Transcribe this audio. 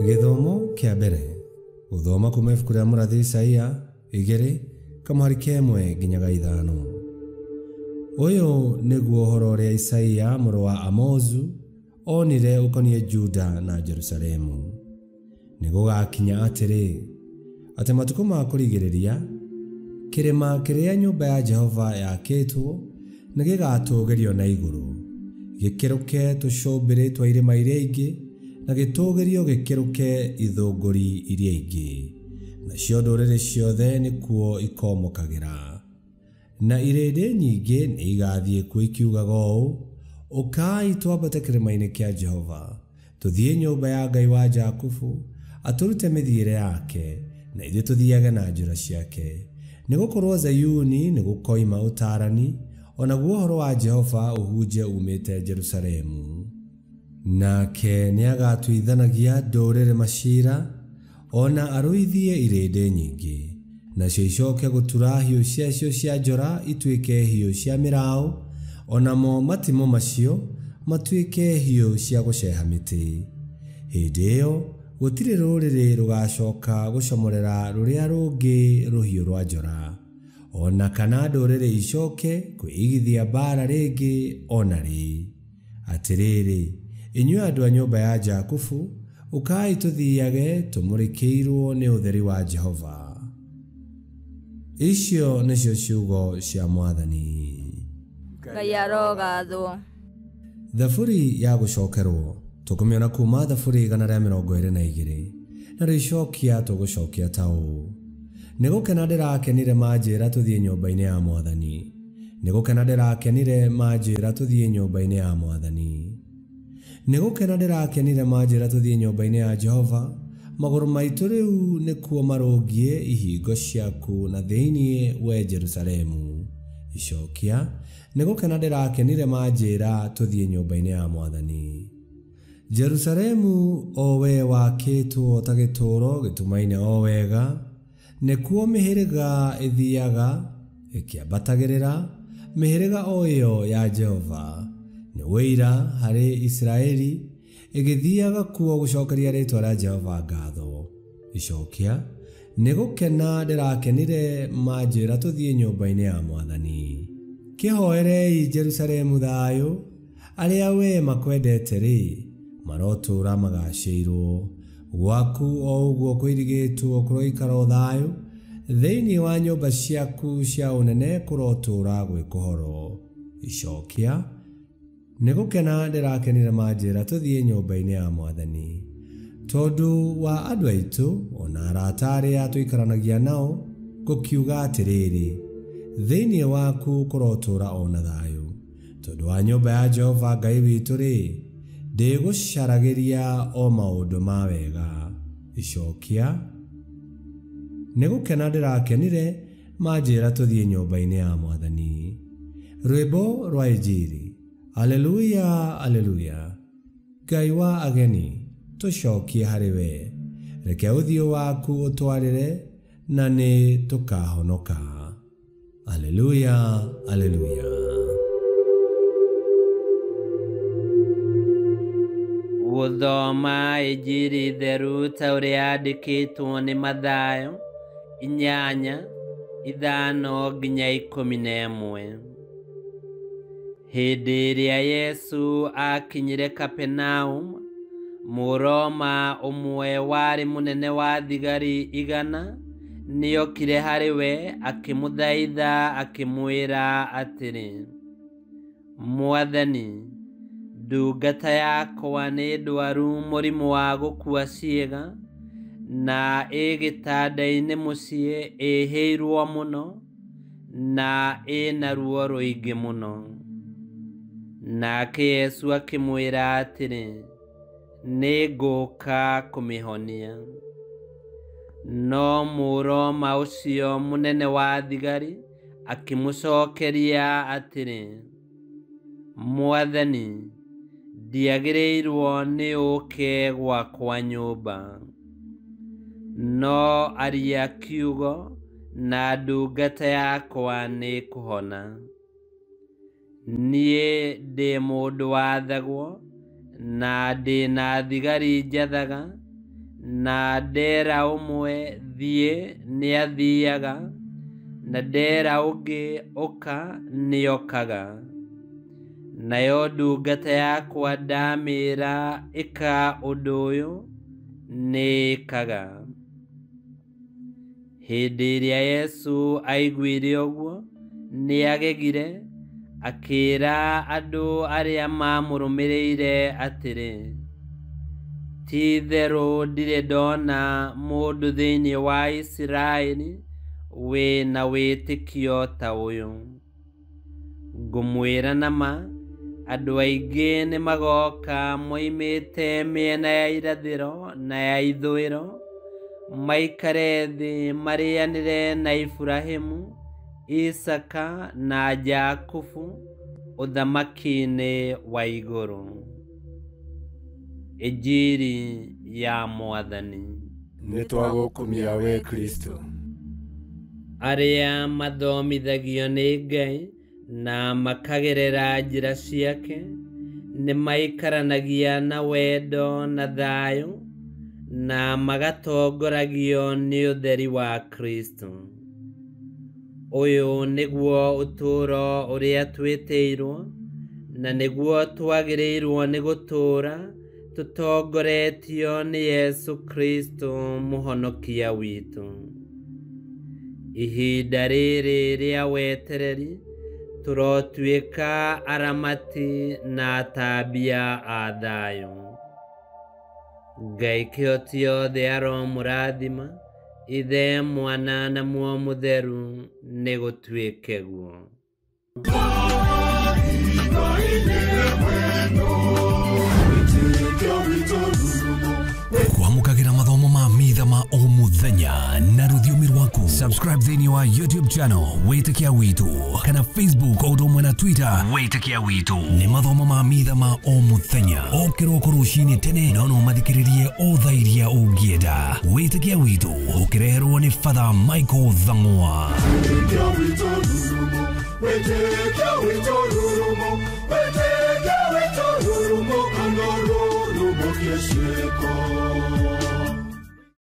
Githomo kia mbere guthoma kuma ibuku ria murathi Isaia 2:1 nginyaga 5. Uyu niguo uhoro ria Isaia muru wa Amozu onire ukonie Juda na Jerusalemu. Nigugakinya atiri ati matuko ma kurigiriria kirima kiria nyumba ya Jehova yakitwo nigigatugerio na iguru, gikiruke tucumbiri twa irima iria ingi na gitugerio gikiruke ithunguri iria ingi, nacio nduriri ciothe nikuo ikomokagira. Na irindi nyingi ni igathie kuo ikiugaga ũũ, ukai twambate kĩrĩma-inĩ kĩa Jehova, tuthie nyũmba ya Ngai wa Jakubu, aturute mithiire yake, na ithuĩ tuthiage na njĩra ciake. Nĩgũkorwo Zayuni nĩgũkoima ũtaarani, onaguo ũhoro wa Jehova ũhunje umĩte Jerusalemu. Nake nĩagatuithanagia ndũrĩrĩ maciira, ona arũithie irĩndĩ nyingĩ, nacio icoke gũtura hiũ ciacio cia njora ituĩke hiũ cia mĩraũ, onamo matimũ macio matuĩke hiũ cia gũceha mĩtĩ. Hĩndĩ ĩyo gũtirĩ rũrĩrĩ rũgacoka gũcomorera rũrĩa rũngĩ rũhiũ rwa njora, ona kana ndũrĩrĩ icoke kwĩigithia mbaara rĩngĩ ona rĩ. Atĩrĩrĩ, inyuĩ andũ a nyũmba ya Jakubu, ukai tuthiage tumũrĩkĩirwo nĩ ũtheri wa Jehova. Icio nĩcio ciugo cia Mwathani. Ngai arogathwo. Thaburi ya gũcokerwo tukumiona kuma thaburi 122, na rĩcokia tũgũcokia ta ũũ: nĩgũkena ndĩrakenire manjĩra tũthiĩ nyũmba-inĩ ya Mwathani, nĩgũkena ndĩrakenire manjĩra tũthiĩ nyũmba-inĩ ya Mwathani, nĩgũkena ndĩrakenire manjĩra tũthiĩ nyũmba-inĩ ya Jehova. Magũrũ maitũ rĩu nĩkuo marũngie ihingo ciaku na thĩinĩ we Jerusalemu. Icokia: nĩgũkena ndĩrakenire manjĩra tũthiĩ nyũmba-inĩ ya Mwathani. Jerusalemu o we wakĩtwo ta gĩtũũro gĩtumaine o wega, nĩkuo mĩhĩrĩga ĩthiaga ĩkĩambatagĩrĩra, mĩhĩrĩga o ĩyo ya Jehova. Nĩ wĩira harĩ Isiraeli ĩgĩthiaga kuo gũcokeria rĩĩtwa rĩa Jehova ngatho. Icokia: nĩgũkena ndĩrakenire manjĩra tũthiĩ nyũmba-inĩ ya Mwathani. Kĩhoerei Jerusalemu thayũ, arĩa we makwendete-rĩ marotũũra magacĩirwo. Gwaku o ũguo kũirigĩtwo kũroikara thayũ, thĩinĩ wa nyũmba ciaku cia ũnene kũrotũũra gwĩ kũhoro. Icokia: nĩgũkena ndĩrakenire manjĩra tũthiĩ nyũmba-inĩ ya Mwathani. Tondũ wa andũ aitũ ona arata arĩa tũikaranagia nao, gũkiuga atĩrĩrĩ, thĩinĩ waku kũrotũũra ona thayũ. Tondũ wa nyũmba ya Jehova Ngai witũ-rĩ, ndĩgũcaragĩria o maũndũ ma wega. Icokia: nĩgũkena ndĩrakenire manjĩra tũthiĩ nyũmba-inĩ ya Mwathani. Rwĩmbo rwa Injili. Aleluya, aleluya. Ngai wa ageni, tũcokie harĩ we. Reke ũthiũ waku ũtwarĩre, na nĩ tũkahonoka. Aleluya, aleluya. Gũthoma Injili theru ta ũrĩa yandĩkĩtwo nĩ Mathayo 8:5-11. Hĩndĩ ĩrĩa Yesu akinyire Kapenaum, Mũroma ũmwe warĩ mũnene wa thigari 100 nĩokire harĩ we akĩmũthaitha akĩmwĩra atĩrĩ: Mwathani, ndungata yakwa nĩ ndwaru mũrimũ wa gũkua ciĩga, na gĩtanda-inĩ mũciĩ ĩhĩirwo mũno, na ĩna ruo rũingĩ mũno. Nake Yesu akĩmwĩra atĩrĩ: nĩngũka kũmĩhonia. No Mũroma ũcio mũnene wa thigari akĩmũcokeria atĩrĩ: Mwathani, ndiagĩrĩirwo nĩ ũke gwakwa nyũmba. No aria kiugo na ndungata yakwa nĩ kũhona. Niĩ ndĩ mũndũ wathagwo na ndĩ na thigari njathaga, na ndera ũmwe thiĩ nĩathiaga, na ndera ũngĩ ũka nĩokaga. Nayo ndungata yakwa ndamĩra ĩka ũndũ ũyũ nĩĩkaga. Hĩndĩ ĩrĩa Yesu aiguire ũguo nĩagegire, akĩra andũ arĩa mamũrũmĩrĩire atĩrĩ, ti-itherũ ndirĩ ndona mũndũ thĩinĩ wa Isiraeli wĩna wĩtĩkio ta ũyũ. Ngũmwĩra na ma, andũ aingĩ nĩmagoka moimĩte mĩena ya irathĩro na ya ithũĩro, maikare thĩ marĩanĩre na Iburahĩmu, Isaka na Jakubu ũthamaki-inĩ wa igũrũ. Injiri ya Mwathani. Nĩtwagũkumia we Kristo. Arĩa mathomithagio nĩ Ngai na makagerera njĩra ciake nĩmaikaranagia na wendo na thayũ, na magatongoragio nĩ ũtheri wa Kristo. Ũyũ nĩguo ũtũũro ũrĩa twĩtĩirwo, na nĩguo twagĩrĩirwo nĩ gũtũũra tũtongoretio nĩ Yesu Kristo mũhonokia witũ. Ihinda rĩrĩ rĩa wetereri tũrotuĩka aramati na atambia a thayũ. Ngai kĩhoti othe aromũrathima, Ithe, Mwana na Muoyo Mũtheru nĩ gũtuĩke guo. Kwamũkagĩra mathomo ma mitha ma o mũthenya na rũthiomi rwaku. Subscribe thĩinĩ wa YouTube channel Wĩtĩkia Witũ, kana Facebook o ũndũ ũmwe na Twitter Wĩtĩkia Witũ. Nĩ mathomo ma mitha ma o mũthenya, o kĩroko rũcinĩ tene, na no mathikĩrĩrie o thaa iria ũngĩenda. Wĩtĩkia Witũ ũkĩreherwo nĩ Father Michael Thang'wa. Wĩtĩkia Witũ rurumo, Wĩtĩkia Witũ rurumo, Wĩtĩkia Witũ rurumo, kana rurumo kĩciĩko.